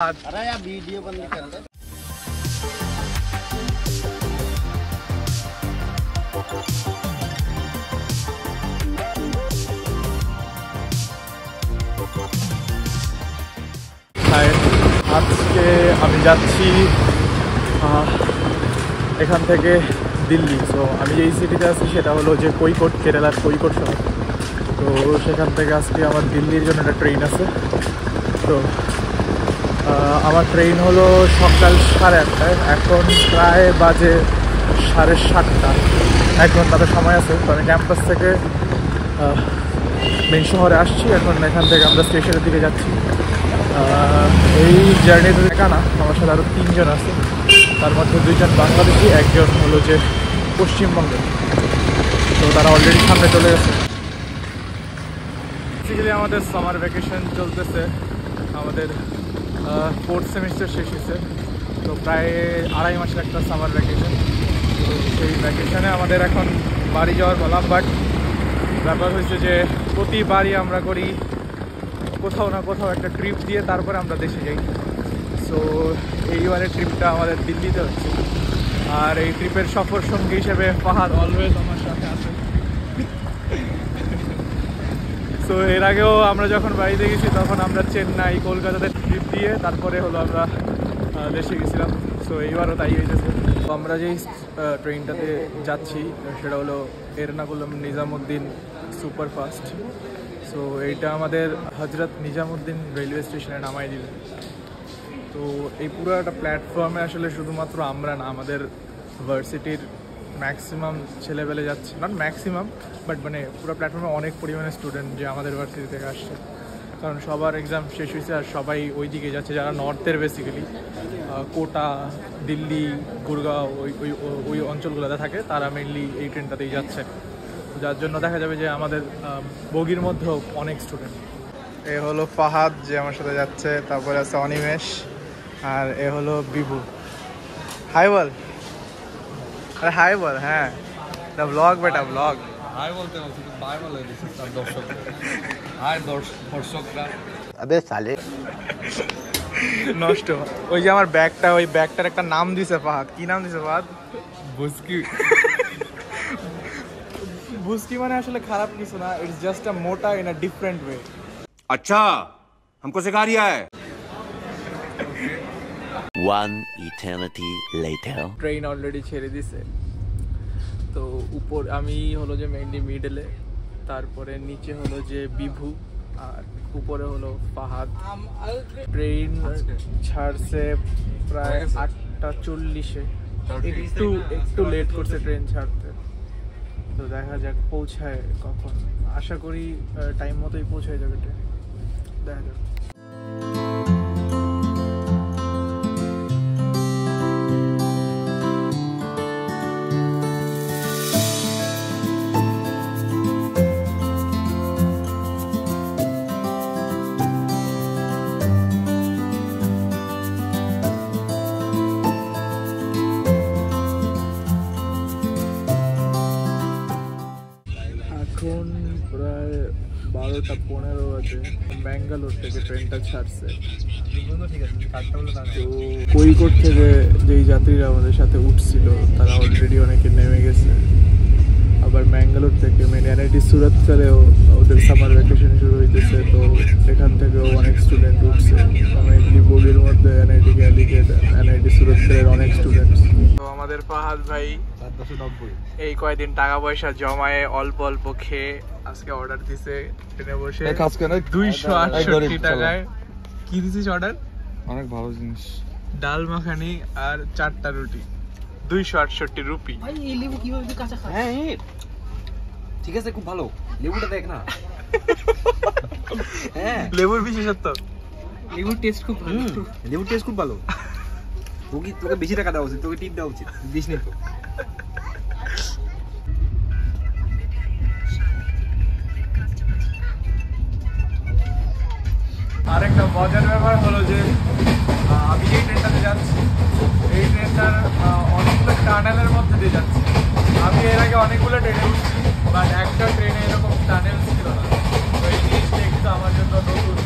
अरे यार वीडियो बंद कर दे। আজকে আমি যাচ্ছি এখান থেকে দিল্লি। সো আমি যেই সিটিতে আছি সেটা হলো যে কোইকোট, কেরালার কোইকোট শহর। তো সেখান থেকে আজকে আমার দিল্লির জন্য একটা ট্রেন আছে। তো আমার ট্রেন হলো সকাল 8:30টায়, এখন প্রায় বাজে 7:30। 1 ঘন্টা সময় আছে। তো আমি ক্যাম্পাস থেকে মেন শহরে আসছি। এখন এখান থেকে আমরা স্টেশনের দিকে যাচ্ছি। এই জার্নিতে একা না, আমার সাথে আরও 3 জন আছে। তার মধ্যে 2 জন বাংলাদেশি, 1 জন হলো যে পশ্চিমবঙ্গের। তো তারা অলরেডি সামনে চলে গেছে। বেসিক্যালি আমাদের সামার ভ্যাকেশন চলতেছে। আমাদের 4th সেমিস্টার শেষ হয়েছে। তো প্রায় 2.5 মাসের একটা সামার ভ্যাকেশন। তো সেই ভ্যাকেশনে আমাদের এখন বাড়ি যাওয়ার পালা। বাট ব্যাপার হয়েছে যে প্রতিবারই আমরা করি কোথাও না কোথাও একটা ট্রিপ দিয়ে তারপরে আমরা দেশে যাই। সো এইবারের ট্রিপটা আমাদের দিল্লিতে হচ্ছে। আর এই ট্রিপের সফর সঙ্গী হিসেবে ফাহাদ অলওয়েজ আমার সাথে আছে। সো এর আগেও আমরা যখন বাড়িতে গেছি তখন আমরা চেন্নাই, কলকাতাতে ট্রিপ দিয়ে তারপরে হলো আমরা দেশে গেছিলাম। সো এইবারও তাই হয়েছে। তো আমরা যেই ট্রেনটাতে যাচ্ছি সেটা হলো এরনাকুলাম নিজামুদ্দিন সুপারফাস্ট। সো এইটা আমাদের হজরত নিজামুদ্দিন রেলওয়ে স্টেশনে নামাই দিবে। তো এই পুরো একটা প্ল্যাটফর্মে আসলে শুধুমাত্র আমরা না, আমাদের ভার্সিটির ম্যাক্সিমাম ছেলেবেলে যাচ্ছে। নট ম্যাক্সিমাম, বাট মানে পুরো প্ল্যাটফর্মে অনেক পরিমাণে স্টুডেন্ট যে আমাদের ভার্সিটি থেকে আসছে। কারণ সবার এক্সাম শেষ হয়েছে আর সবাই ওই দিকে যাচ্ছে। যারা নর্থের বেসিক্যালি কোটা, দিল্লি, গুরগাঁও ওই অঞ্চলগুলোতে থাকে তারা মেনলি এই ট্রেনটাতেই যাচ্ছে। যার জন্য দেখা যাবে যে আমাদের বগির মধ্যেও অনেক স্টুডেন্ট। এ হলো ফাহাদ যে আমার সাথে যাচ্ছে, তারপরে আছে অনিমেষ, আর এ হলো বিভু। হাই বল, আরে হাই বল। হ্যাঁ, দ্য ব্লগ বেটা, ব্লগ। হাই বলতে বলছি তো বাই বলে দিছিস আর দর্শকরা। হাই দর্শকরা। अबे साले নষ্ট। ওই যে আমার ব্যাগটা, ওই ব্যাগটার একটা নাম দিছে ফাহাদ। কি নাম দিছে ফাহাদ? বুসকি। বুসকি মানে আসলে খারাপ কিছু না, ইটস জাস্ট আ মোটা ইন আ ডিফারেন্ট ওয়ে। अच्छा हमको सिखा रिया है। One eternity later. Train already ছেড়ে দিছে। তো উপর আমি হলো যে মেইনলি মিডলে, তারপরে নিচে হলো যে বিভু, আর উপরে হলো ফাহাদ। ট্রেন ছাড়ছে প্রায় 8:40-এ। একটু লেট করছে ট্রেন ছাড়তে। তো দেখা যাক পৌঁছায় কখন। আশা করি টাইম মতোই পৌঁছায় যাবে ট্রেন। দেখা যাক। এখন প্রায় 12:15 বাজে। ব্যাঙ্গালোর থেকে ট্রেনটা ছাড়ছে। তো কোইকোট থেকে যেই যাত্রীরা আমাদের সাথে উঠছিল তারা অলরেডি অনেকে নেমে গেছে। আবার ম্যাঙ্গালোর থেকে এনআইটি সুরতকারেও ওদের সামার ভ্যাকেশন শুরু হইতেছে। তো এখান থেকেও অনেক স্টুডেন্ট উঠছে। মেনলি বগির মধ্যে এনআইটি ক্যালিকেট, এনআইটি সুরতকারের অনেক স্টুডেন্ট। তো আমাদের ফাহাদ ভাই 790 এই কয়েকদিন টাকা পয়সা জমায়ে অল্প অল্প খেয়ে আজকে অর্ডার দিছে ট্রেনে বসে। 268 টাকায়। কি দিছিস অর্ডার? অনেক ভালো জিনিস, ডাল মাখানি আর 4টা রুটি। 268 রুপি। ভাই এই লেবু কিভাবে তুই কাঁচা খাস? হ্যাঁ ঠিক আছে, খুব ভালো। লেবুটা দেখ না। হ্যাঁ লেবুর বিশেষত্ব, লেবুর টেস্ট খুব ভালো। লেবুর টেস্ট খুব ভালো। তোকে বেশি টাকা দেওয়া উচিত, তোকে টিপ দেওয়া উচিত। দিস নি তো। আরেকটা মজার ব্যাপার হলো যে আমি এই ট্রেনটাতে যাচ্ছি, এই ট্রেনটার অনেকগুলো টানেলের মধ্যে দিয়ে যাচ্ছি। আমি এর আগে অনেকগুলো ট্রেনে উঠছি, বাট একটা ট্রেনে এরকম টানেল ছিল না। তো এই জিনিসটা একটু আমার জন্য নতুন।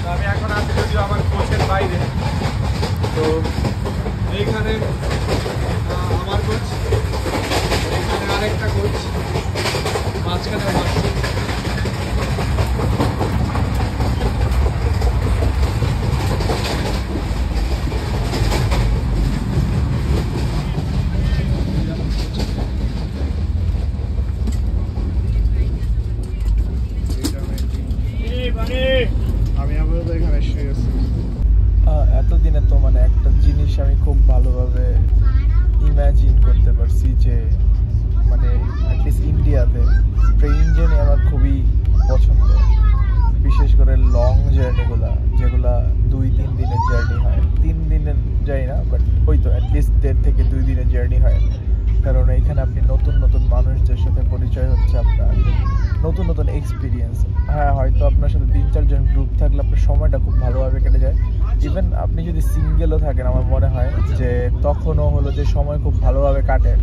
তো আমি এখন আছি যদিও আমার কোচের বাইরে, আমাদের আমার কোচ, এখানে আরেকটা কোচ, মাঝখানে মাস্টার। আমি আপাতত এখানে শুয়ে আছি। এতদিনে তো মানে একটা জিনিস আমি খুব ভালোভাবে ইমাজিন করতে পারছি যে মানে অ্যাটলিস্ট ইন্ডিয়াতে ট্রেন জার্নি আমার খুবই পছন্দ, বিশেষ করে লং জার্নিগুলো যেগুলা 2-3 দিনের জার্নি হয়। 3 দিনের যাই না, বাট ওই তো অ্যাটলিস্ট 1.5 থেকে 2 দিনের জার্নি হয়। কারণ এইখানে আপনি নতুন নতুন মানুষদের সাথে পরিচয় হচ্ছে, আপনার নতুন নতুন এক্সপিরিয়েন্স। হ্যাঁ, হয়তো আপনার সাথে 3-4 জন গ্রুপ থাকলে আপনার সময়টা খুব ভালোভাবে কেটে যায়। ইভেন আপনি যদি সিঙ্গেলও থাকেন, আমার মনে হয় যে তখনও হলো যে সময় খুব ভালোভাবে কাটে।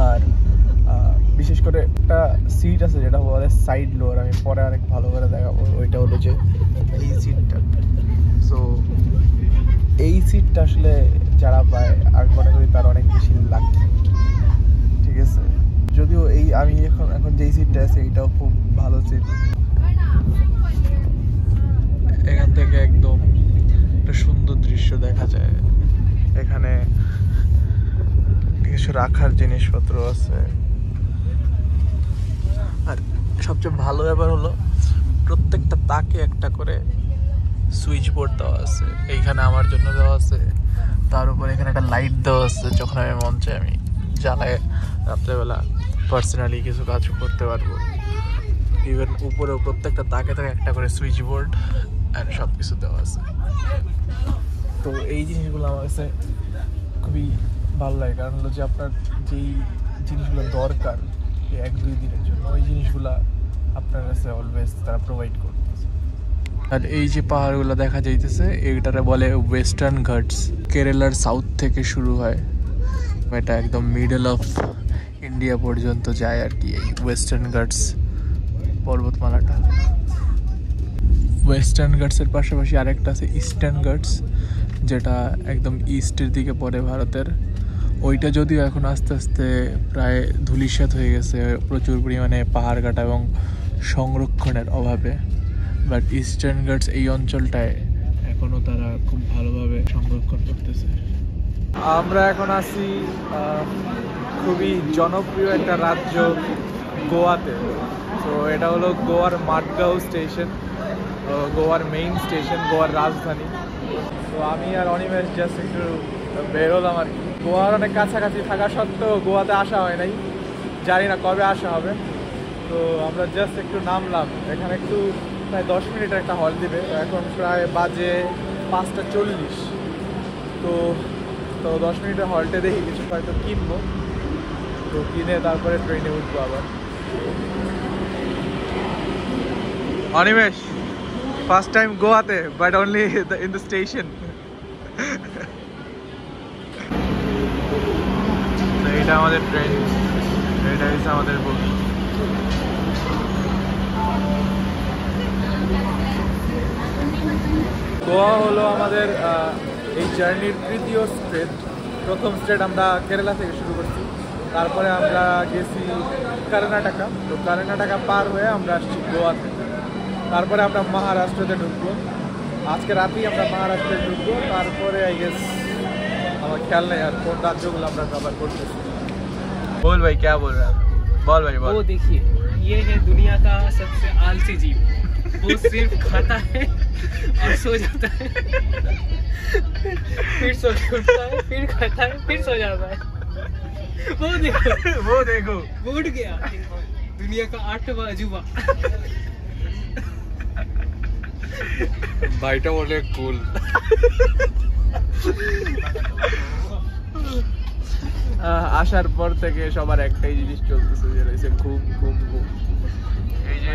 আর বিশেষ করে একটা সিট আছে যেটা বলে সাইড লোয়ার, আমি পরে অনেক ভালো করে দেখাবো। ওইটা হলো যে এই সিটটা। সো এই সিটটা আসলে যারা পায় আমি মনে করি তার অনেক বেশি লাকি, ঠিক আছে। যদিও এই আমি এখন যেই সিটটা আছে এইটাও খুব ভালো সিট। এখান থেকে একদম একটা সুন্দর দৃশ্য দেখা যায়। এখানে কিছু রাখার জিনিসপত্র আছে। আর সবচেয়ে ভালো ব্যাপার হলো প্রত্যেকটা তাকে একটা করে সুইচ বোর্ড দেওয়া আছে। এইখানে আমার জন্য দেওয়া আছে, তার উপর এখানে একটা লাইট দেওয়া আছে, যখন আমি মন চাই আমি জ্বালায় রাত্রেবেলা পার্সোনালি কিছু কাজ করতে পারবো। ইভেন উপরেও প্রত্যেকটা তাকে থাকে একটা করে সুইচ বোর্ড অ্যান্ড সব কিছু দেওয়া আছে। তো এই জিনিসগুলো আমার কাছে খুবই ভালো লাগে, কারণ হলো যে আপনার যেই জিনিসগুলো দরকার 1-2 দিনের জন্য, ওই জিনিসগুলো আপনার কাছে অলওয়েজ তারা প্রোভাইড করতেছে। আর এই যে পাহাড়গুলো দেখা যাইতেছে এইটারে বলে ওয়েস্টার্ন ঘাটস। কেরালার সাউথ থেকে শুরু হয়, এটা একদম মিডল অফ ইন্ডিয়া পর্যন্ত যায় আর কি, এই ওয়েস্টার্ন ঘাটস পর্বতমালাটা। ওয়েস্টার্ন ঘাটসের পাশাপাশি আরেকটা আছে ইস্টার্ন ঘাটস, যেটা একদম ইস্টের দিকে পড়ে ভারতের। ওইটা যদিও এখন আস্তে আস্তে প্রায় ধূলিসাৎ হয়ে গেছে প্রচুর পরিমাণে পাহাড় কাটা এবং সংরক্ষণের অভাবে, বাট ইস্টার্ন ঘাটস এই অঞ্চলটায় এখনও তারা খুব ভালোভাবে সংরক্ষণ করতেছে। আমরা এখন আছি খুবই জনপ্রিয় একটা রাজ্য গোয়াতে। তো এটা হলো গোয়ার মাডগাঁও স্টেশন, গোয়ার মেইন স্টেশন, গোয়ার রাজধানী। তো আমি আর অনিমেষ জাস্ট একটু বেরোলাম আর কি। গোয়ার অনেক কাছাকাছি থাকা সত্ত্বেও গোয়াতে আসা হয় নাই, জানি না কবে আসা হবে। তো আমরা জাস্ট একটু নামলাম, এখানে একটু প্রায় 10 মিনিটের একটা হল দিবে। এখন প্রায় বাজে 5:40। তো 10 মিনিটের হলটে দেখি কিছু হয়তো কিনবো, তো কিনে তারপরে ট্রেনে উঠবো আবার। অনিমেষ, ফার্স্ট টাইম গোয়াতে, but only in the station. এটা আমাদের ট্রেন, এটা হচ্ছে আমাদের বোট। গোয়া হলো আমাদের এই জার্নির তৃতীয় স্টেট। প্রথম স্টেট আমরা কেরালা থেকে শুরু করছি, তারপরে আমরা গেছি কর্ণাটকা। তো কর্ণাটকা পার হয়ে আমরা আসছি গোয়াতে, তারপরে আমরা মহারাষ্ট্রতে ঢুকবো। আজকে রাতেই আমরা মহারাষ্ট্রে ঢুকবো, তারপরে আই গেস আমার খেয়াল নেই আর কোন রাজ্যগুলো আমরা কভার করতেছি। बोल भाई क्या बोल रहा है, बोल भाई बोल। वो देखिए, ये है दुनिया का सबसे आलसी जीव। वो सिर्फ खाता है और सो जाता है, फिर सो के उठता है, फिर खाता है, फिर सो जाता है। वो देखो वो देखो, वो उठ गया, दुनिया का 8वां अजूबा। ভাইটা বলে কুল। আসার পর থেকে সবার একটাই জিনিস চলতেছে, যে রয়েছে ঘুম ঘুম ঘুম। এই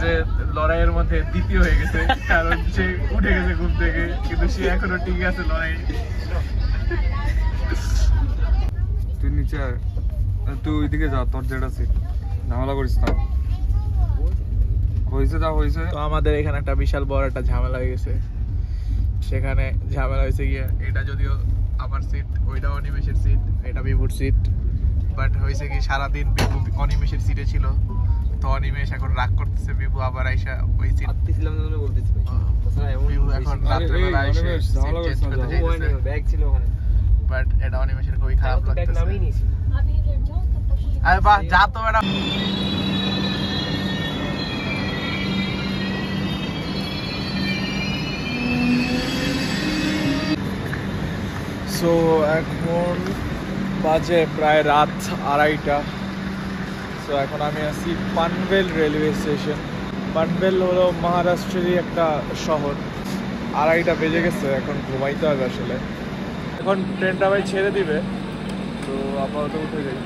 যে লড়াইয়ের মধ্যে দ্বিতীয় হয়ে গেছে, কারণ সে উঠে গেছে ঘুম থেকে, কিন্তু সে এখনো ঠিক আছে লড়াই। তুই নিচে আয়, তুই ওইদিকে যা, তোর যেটা সিট, ঝামেলা করিস না। হয়েছে যা হয়েছে। তো আমাদের এখানে একটা বিশাল বড় একটা ঝামেলা হয়ে গেছে। সেখানে ঝামেলা হয়েছে গিয়ে, এটা যদিও আমার সিট, ওইটা অনিমেষের সিট, এটা বিভুর সিট। বাট হয়েছে কি সারাদিন বিভু অনিমেষের সিটে ছিল, তো অনিমেষ এখন রাগ করতেছে, বিভু আবার আইসা ওই সিট ছিলাম না বলতেছি বিভু এখন রাত্রেবেলা এসে সিট চেঞ্জ করতে চাইতেছে। ব্যাগ ছিল ওখানে, বাট এটা অনিমেষের খুবই খারাপ লাগতেছে। আরে বাহ, যা তো ম্যাডাম। সো এখন বাজে প্রায় রাত 2:30। সো এখন আমি আছি পানভেল রেলওয়ে স্টেশন। পানভেল হলো মহারাষ্ট্রেরই একটা শহর। 2:30 বেজে গেছে, এখন ঘুমাইতে হবে আসলে। এখন ট্রেনটা ভাই ছেড়ে দিবে, তো আপাতত উঠে যাই।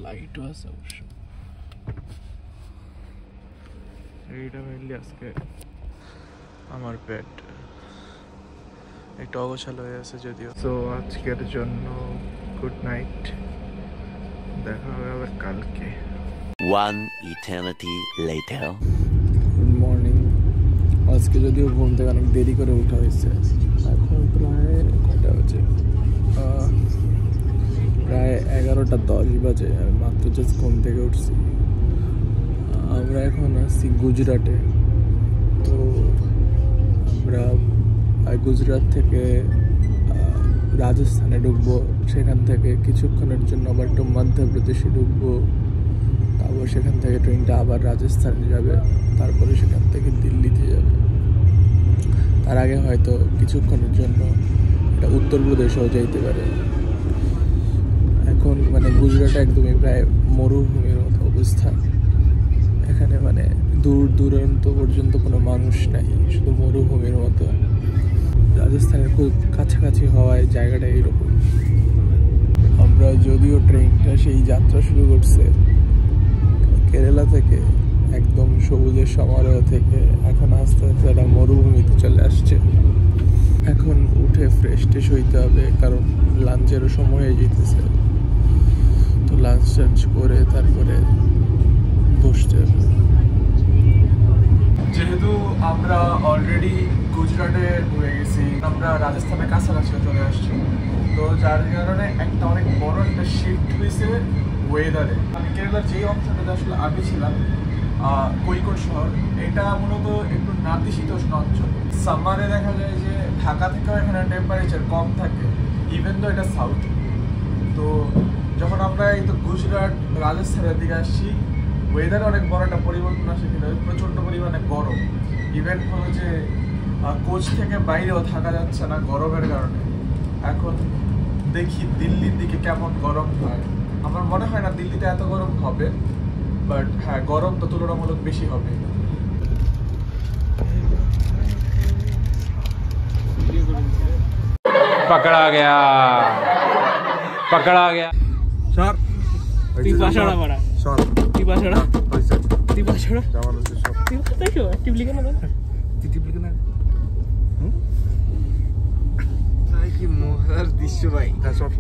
লাইটও আছে অবশ্য। এইটা মেনলি আজকে আমার পেট একটু অগোছালো হয়ে আছে যদিও। তো আজকের জন্য গুড নাইট, দেখা হবে আবার কালকে। One eternity later. Good morning. আজকে যদিও ঘুম থেকে অনেক দেরি করে উঠা হয়েছে, এখন প্রায় কয়টা বাজে, প্রায় 11:10 বাজে। আমি মাত্র জাস্ট ঘুম থেকে উঠছি। আমরা এখন আসছি গুজরাটে। তো আমরা গুজরাট থেকে রাজস্থানে ঢুকবো, সেখান থেকে কিছুক্ষণের জন্য আবার একটু মধ্যপ্রদেশে ঢুকবো, তারপর সেখান থেকে ট্রেনটা আবার রাজস্থানে যাবে, তারপরে সেখান থেকে দিল্লিতে যাবে। তার আগে হয়তো কিছুক্ষণের জন্য এটা উত্তরপ্রদেশেও যাইতে পারে। এখন মানে গুজরাটে একদমই প্রায় মরুভূমির মতো অবস্থা। এখানে মানে দূর দূরান্ত পর্যন্ত কোনো মানুষ নাই, শুধু মরুভূমির মতো। রাজস্থানের খুব কাছাকাছি হওয়ায় জায়গাটা এইরকম। আমরা যদিও ট্রেনটা সেই যাত্রা শুরু করছে কেরালা থেকে, একদম সবুজের সমারোহ থেকে, এখন আস্তে আস্তে একটা মরুভূমিতে চলে আসছে। এখন উঠে ফ্রেশ ট্রেশ হইতে হবে, কারণ লাঞ্চেরও সময় হয়ে যেতেছে। তো লাঞ্চ টাঞ্চ করে তারপরে বসতে হবে। যেহেতু আমরা অলরেডি গুজরাটে ঢুকে গেছি, আমরা রাজস্থানের কাছাকাছি চলে আসছি, তো যার কারণে একটা অনেক বড় একটা শিফট হয়েছে ওয়েদারে। আমি কেরালার যেই অঞ্চলটাতে আসলে আমি ছিলাম, কৈকোট শহর, এটা মূলত একটু নাতিশীতোষ্ণ অঞ্চল। সামারে দেখা যায় যে ঢাকা থেকেও এখানে টেম্পারেচার কম থাকে, ইভেন তো এটা সাউথ। তো যখন আমরা এই তো গুজরাট রাজস্থানের দিকে আসছি, ওয়েদারে অনেক বড় একটা পরিবর্তন আসে, কিন্তু প্রচণ্ড পরিমাণে গরম। ইভেন হলো যে কোচ থেকে বাইরেও থাকা যাচ্ছে না গরমের কারণে। এখন দেখি দিল্লির দিকে কেমন গরম হয়। আমার মনে হয় না দিল্লিতে এত গরম হবে, বাট হ্যাঁ গরম তো তুলনামূলক বেশি হবে। पकड़ा गया पकड़ा गया সর তুই বাসাড়া মারা, সর তুই বাসাড়া, তুই বাসাড়া, যাওয়ার হচ্ছে সব তুই দেখো টিপলি কেন না, টিপলি কেন তাই কি মজার দৃশ্য ভাই। তা সর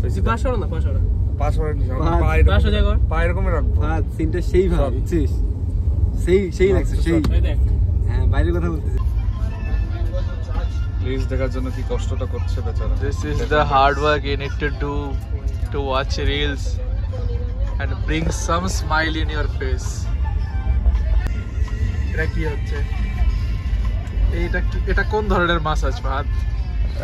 তুই বাসাড়া না, বাসাড়া পাসওয়ার্ড বাসা জায়গা পা এরকম রাখবো। হ্যাঁ সিনটা সেই ভালো, বুঝছিস? সেই লাগছে সেই। দেখ হ্যাঁ বাইরের কথা বলতেছি। প্লিজ দেখার জন্য কি কষ্টটা করছে বেচারা। This is the hard work you need to do to watch reels and bring some smile in your face. এটা কি হচ্ছে? এটা কোন ধরনের মাসাজ ভাত?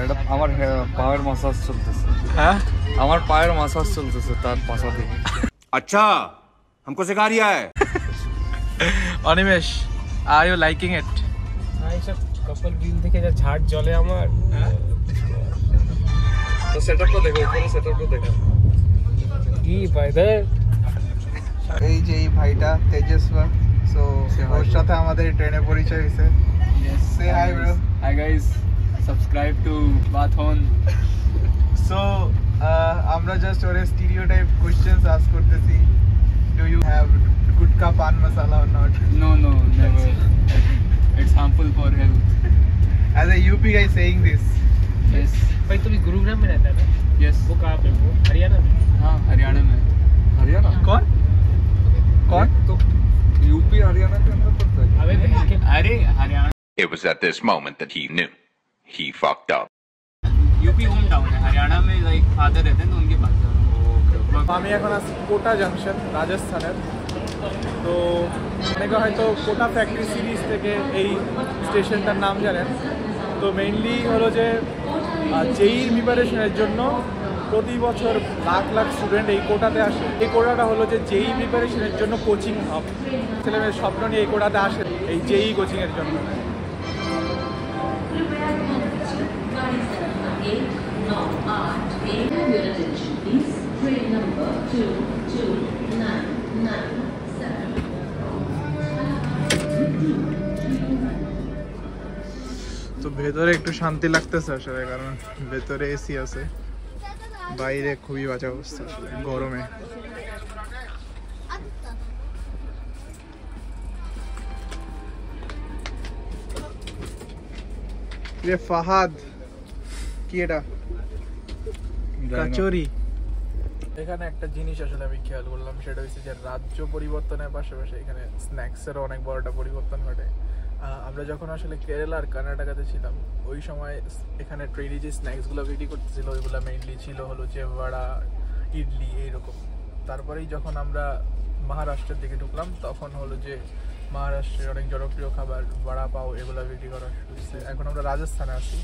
এটা আমার পায়ের মাসাজ চলতেছে। হ্যাঁ আমার পায়ের মাসাজ চলতেছে তার পাশা থেকে। अच्छा हमको सिखा रिया है। Animesh, are you liking it? এইসব কপাল গ্রিন থেকে যা ঝাড় জ্বলে আমার। তো সেটআপটা দেখো, উপরে সেটআপটা দেখো। কি বাইদার এই যে এই ভাইটা তেজস্বা, সো ওর সাথে আমাদের ট্রেনে পরিচয় হয়েছে। Say hi bro. Hi guys, subscribe to Bathon. So আমরা জাস্ট ওর স্টিরিওটাইপ কোশ্চেনস আস্ক করতেছি। Do you have gutka pan masala or not? No, never. It's harmful for health. As a UP guy saying this. Yes. भाई तुम गुरुग्राम में रहता है ना? Yes. वो कहाँ पे? वो हरियाणा में? हाँ हरियाणा में। हरियाणा कौन? was at this moment that he knew. He fucked up. UP home town है, हरियाणा में लाइक फादर रहते हैं तो उनके पास जा रहा हूँ। আমি এখন আছি কোটা জাংশন রাজস্থানের। তো অনেকে হয়তো কোটা ফ্যাক্টরি সিরিজ থেকে এই স্টেশনটার নাম জানেন। তো মেইনলি হলো যে জেইর প্রিপারেশনের জন্য প্রতি বছর লাখ লাখ স্টুডেন্ট এই কোটাতে আসে। এই কোটাটা হলো যে জেই প্রিপারেশনের জন্য কোচিং হাব। ছেলেমেয়ের স্বপ্ন নিয়ে এই কোটাতে আসে এই জেই কোচিংয়ের জন্য। তো ভেতরে একটু শান্তি লাগতেছে আসলে, কারণ ভেতরে এসি আছে, বাইরে খুবই বাজে অবস্থা আসলে গরমে। ফাহাদ কি এটা কচুরি। এখানে একটা জিনিস আসলে আমি খেয়াল করলাম, সেটা হচ্ছে যে রাজ্য পরিবর্তনের পাশাপাশি এখানে স্ন্যাক্সেরও অনেক বড় একটা পরিবর্তন ঘটে। আমরা যখন আসলে কেরালা আর কর্ণাটকাতে ছিলাম ওই সময় এখানে ট্রেনে যে স্ন্যাক্সগুলো বিক্রি করতেছিল ওইগুলো মেইনলি ছিল হলো যে বড়া, ইডলি এইরকম। তারপরেই যখন আমরা মহারাষ্ট্রের দিকে ঢুকলাম তখন হলো যে মহারাষ্ট্রের অনেক জনপ্রিয় খাবার বড়া পাও এগুলো বিক্রি করা শুরু হয়েছে। এখন আমরা রাজস্থানে আছি,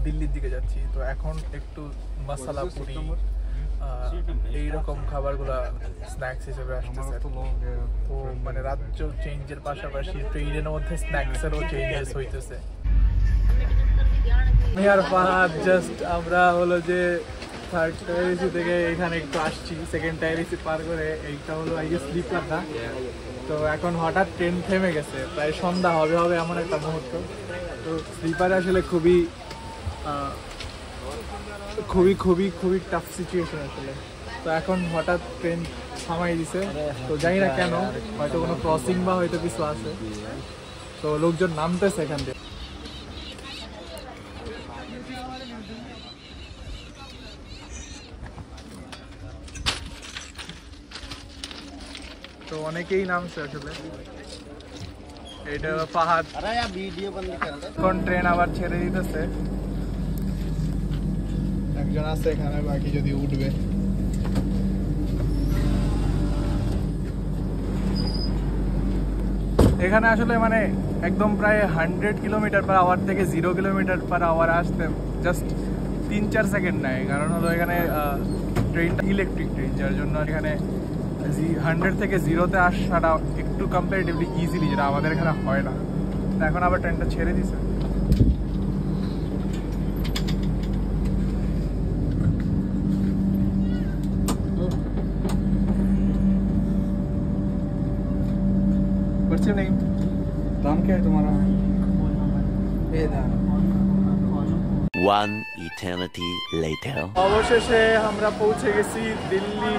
দিল্লির দিকে যাচ্ছি, তো এখন একটু মশলা পুরি এইরকম খাবারগুলা স্ন্যাক্স হিসেবে আসতেছে। তো মানে রাজ্য চেঞ্জের পাশাপাশি ট্রেনের মধ্যে স্ন্যাক্সেরও চেঞ্জেস হইতেছে। আর ফাহাদ জাস্ট আমরা হলো যে থার্ড টায়ারিসি থেকে এখানে একটু আসছি, সেকেন্ড টায়ারিসি পার করে এইটা হলো আই গেস স্লিপারটা। তো এখন হঠাৎ ট্রেন থেমে গেছে, প্রায় সন্ধ্যা হবে হবে এমন একটা মুহূর্ত। তো স্লিপারে আসলে খুবই খুবই খুবই খুবই টাফ সিচুয়েশন আসলে। তো এখন হঠাৎ ট্রেন থামাই দিছে, তো জানি না কেন, হয়তো কোনো ক্রসিং বা হয়তো কিছু আছে, তো লোকজন নামতেছে এখান থেকে। তো অনেকেই নামছে আসলে। এটা ফাহাদ, এখন ট্রেন আবার ছেড়ে দিতেছে, একজন আছে এখানে, বাকি যদি উঠবে। এখানে আসলে মানে একদম প্রায় 100 কিলোমিটার/আওয়ার থেকে 0 কিলোমিটার/আওয়ার আসতে জাস্ট 3-4 সেকেন্ড নেয়। কারণ হলো এখানে ট্রেনটা ইলেকট্রিক ট্রেন, যার জন্য এখানে 100 থেকে 0-তে আসাটা একটু কম্পারেটিভলি ইজিলি, যেটা আমাদের এখানে হয় না। তো এখন আবার ট্রেনটা ছেড়ে দিছে। नहीं नाम क्या है तुम्हारा? One eternity later. অবশেষে আমরা পৌঁছে গেছি দিল্লি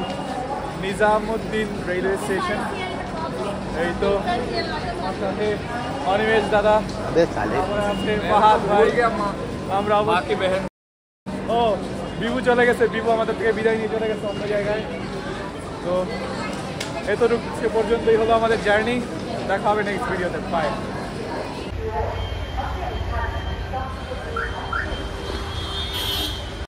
নিজামুদ্দিন রেলওয়ে স্টেশন। এই তো আমার সাথে অনিমেষ দাদা, ফাহাদ ভাই, আমরা বাকি বেহেন। ও বিভু চলে গেছে, বিভু আমাদের থেকে বিদায় নিয়ে চলে গেছে অন্য জায়গায়। তো এতটুকু পর্যন্তই হলো আমাদের জার্নি। দেখা হবে নেক্সট ভিডিওতে। বাই।